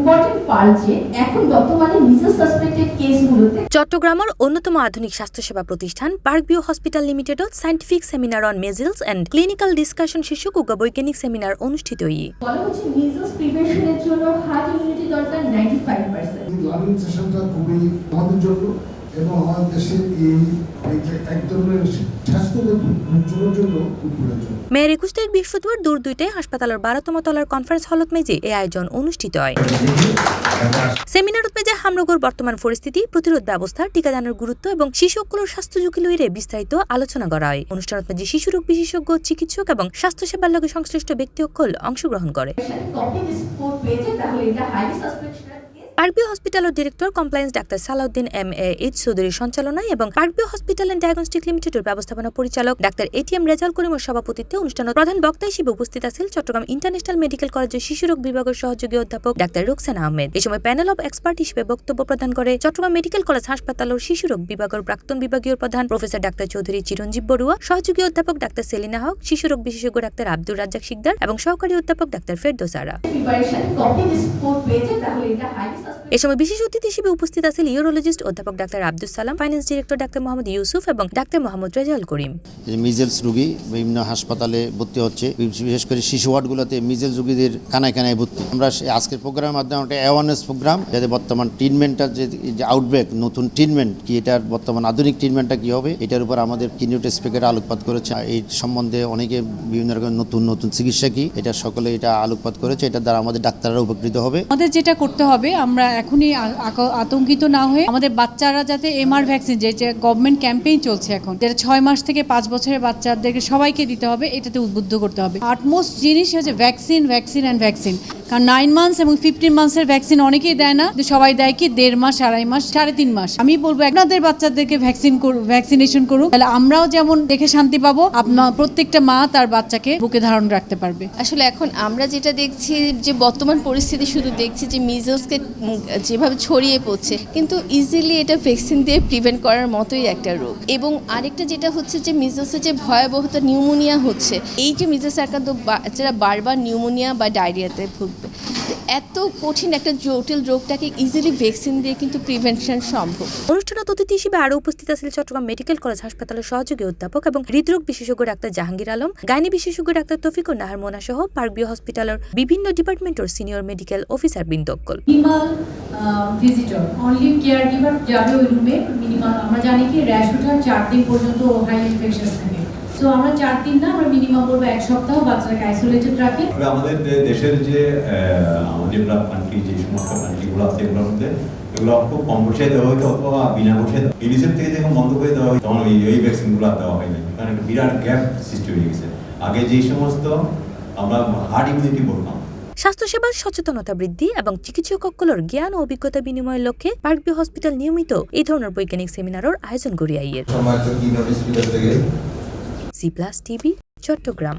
Important part যে এখন বর্তমানে মিজেলস সাসপেক্টেড কেসগুলোতে চট্টগ্রামের অন্যতম আধুনিক স্বাস্থ্যসেবা প্রতিষ্ঠান পার্কভিউ হসপিটাল লিমিটেডও scientific seminar on measles and clinical discussion শীর্ষক বৈজ্ঞানিক সেমিনার অনুষ্ঠিত বলা হচ্ছে মিজেলস প্রিভেনশনের জন্য হার্ড ইমিউনিটি দরকার 95%। লার্নিং সেশনটা খুবই আমাদের জন্য এবং আমাদের দেশের এই এক ধরনের স্বাস্থ্যের জন্য খুব প্রয়োজন। মেয়ের 21 তারিখ বৃহস্পতিবার দূর দুইটায় হাসপাতালের 12তম তলার কনফারেন্স হলত মেজে এই আয়োজন অনুষ্ঠিত হয়। সেমিনারত মেজে হামরোগর বর্তমান পরিস্থিতি, প্রতিরোধ ব্যবস্থা, টিকাদানের গুরুত্ব এবং শিশুগুলোর স্বাস্থ্য ঝুঁকি লইরে বিস্তারিত আলোচনা করা হয়। অনুষ্ঠানত মেজে শিশুরোগ বিশেষজ্ঞ, চিকিৎসক এবং স্বাস্থ্যসেবার লগে সংশ্লিষ্ট ব্যক্তি সকল অংশগ্রহণ করে। পার্কভিউ হসপিটালের ডিরেক্টর কমপ্লায়েন্স ডাক্তার সালাউদ্দিন এম.এ.এইচ চৌধুরীর সঞ্চালনায় এবং পার্কভিউ হসপিটাল অ্যান্ড ডায়াগনস্টিক লিমিটেডের ব্যবস্থাপনা পরিচালক ডাক্তার এ.টি.এম. রেজাউল করিমের সভাপতিত্বে অনুষ্ঠানের প্রধান বক্তা হিসেবে উপস্থিত আছেন চট্টগ্রাম ইন্টারন্যাশনাল মেডিকেল কলেজের শিশুরোগ বিভাগের সহযোগী অধ্যাপক ডাক্তার রুকসানা আহমেদ। এই সময় প্যানেল অব এক্সপার্ট হিসেবে বক্তব্য প্রদান করে চট্টগ্রাম মেডিকেল কলেজ হাসপাতালের শিশুরোগ বিভাগের প্রাক্তন বিভাগীয় প্রধান প্রফেসর ডাক্তার চৌধুরী চিরঞ্জীব বড়ুয়া, সহযোগী অধ্যাপক ডাক্তার সেলিনা হক, শিশুরোগ বিশেষজ্ঞ ডাক্তার আব্দুর রাজ্জাক শিকদার এবং সহকারী অধ্যাপক ডাক্তার ফেরদৌস আরা। এই সময় বিশেষ অতিথি হিসেবে উপস্থিত আছেন ইউরোলজিস্ট অধ্যাপক doctor Abdul Salam, finance director doctor Mohammad Yusuf এবং ডাক্তার মোহাম্মদ রেজাউল করিম। মিজেলস রোগী বিভিন্ন হাসপাতালে ভর্তি হচ্ছে, বিশেষ করে শিশু ওয়ার্ডগুলোতে মিজেলস রোগীদের কানায় কানায় ভর্তি। আমরা আজকের প্রোগ্রামের মাধ্যমে একটা অ্যাওয়ারনেস প্রোগ্রাম, যাতে বর্তমান ট্রিটমেন্টটার যে আউটব্রেক, নতুন ট্রিটমেন্ট কি, এটার বর্তমান আধুনিক ট্রিটমেন্টটা কি হবে, এটার উপর আমাদের কিনিউট স্পিকার আলোকপাত করেছে। এই সম্বন্ধে অনেকে বিভিন্ন রকম নতুন নতুন চিকিৎসা কি, এটা সকলে এটা আলোকপাত করেছে। এটার দ্বারা আমাদের ডাক্তাররা উপকৃত হবে। আমাদের যেটা করতে হবে, আমরা এখনই আতঙ্কিত না হয়ে আমাদের বাচ্চারা যাতে এমআর ভ্যাকসিন, যে গভর্নমেন্ট ক্যাম্পেইন চলছে এখন, যেটা 6 মাস থেকে 5 বছরের বাচ্চাদেরকে সবাইকে দিতে হবে, এটাতে উদ্বুদ্ধ করতে হবে। আটমোস্ট জিনিস হচ্ছে ভ্যাকসিন, ভ্যাকসিন অ্যান্ড ভ্যাকসিন। কারণ 9 মান্থস এবং 15 মান্থসের ভ্যাকসিন অনেকেই দেয় না, সবাই দেয় কি 1.5 মাস, 2.5 মাস, 3.5 মাস। আমি বলবো আপনাদের বাচ্চাদেরকে ভ্যাকসিনেশন করুন, তাহলে আমরাও যেমন দেখে শান্তি পাবো, আপনার প্রত্যেকটা মা তার বাচ্চাকে বুকে ধারণ রাখতে পারবে। আসলে এখন আমরা যেটা দেখছি, যে বর্তমান পরিস্থিতি শুধু দেখছি যে মিজলসকে যেভাবে ছড়িয়ে পড়ছে, কিন্তু ইজিলি এটা ভ্যাকসিন দিয়ে প্রিভেন্ট করার মতোই একটা রোগ। এবং আরেকটা যেটা হচ্ছে যে মিজলসের যে ভয়াবহতা নিউমোনিয়া হচ্ছে, এই যে মিজলস আক্রান্ত বাচ্চারা বারবার নিউমোনিয়া বা ডায়রিয়াতে ভুগবে, এত কঠিন একটা জটিল রোগটাকে ইজিলি ভ্যাকসিন দিয়ে কিন্তু প্রিভেনশন সম্ভব। অনুষ্ঠানে অতিথি হিসেবে আরও উপস্থিত আছেন চট্টগ্রাম মেডিকেল কলেজ হাসপাতালের সহযোগী অধ্যাপক এবং হৃদরোগ বিশেষজ্ঞ ডাক্তার জাহাঙ্গীর আলম, গাইনি বিশেষজ্ঞ ডাক্তার তৌফিকুর নাহার মোনা সহ পার্কভিউ হসপিটালের বিভিন্ন ডিপার্টমেন্টের সিনিয়র মেডিকেল অফিসার বৃন্দকল। ভিজিটর অনলি কেয়ার গিভার যাবে ওই রুমে। মিনিমাম আমরা জানি কি র্যাশ ওঠার 4 দিন পর্যন্ত হাই ইনফেকশন থাকে। তো আমরা 4 দিন না, আমরা মিনিমাম বলবো 1 সপ্তাহ বাচ্চাকে আইসোলেটেড রাখি। আমাদের দেশের যে ডেভেলপ কান্ট্রি, যে সমস্ত কান্ট্রিগুলো আছে, এগুলোর মধ্যে এগুলো খুব কম পয়সায় দেওয়া হতো অথবা বিনা পয়সায়। ইউনিসেফ থেকে যখন বন্ধ করে দেওয়া হয়, তখন ওই ভ্যাকসিনগুলো দেওয়া হয়নি, কারণ একটা বিরাট গ্যাপ সৃষ্টি হয়ে গেছে। আগে যে সমস্ত আমরা হার্ড ইমিউনিটি বলতাম। স্বাস্থ্যসেবার সচেতনতা বৃদ্ধি এবং চিকিৎসকগুলোর জ্ঞান ও অভিজ্ঞতা বিনিময়ের লক্ষ্যে পার্কভিউ হসপিটাল নিয়মিত এই ধরনের বৈজ্ঞানিক সেমিনারের আয়োজন করিয়া। C plus TV, Chittagong.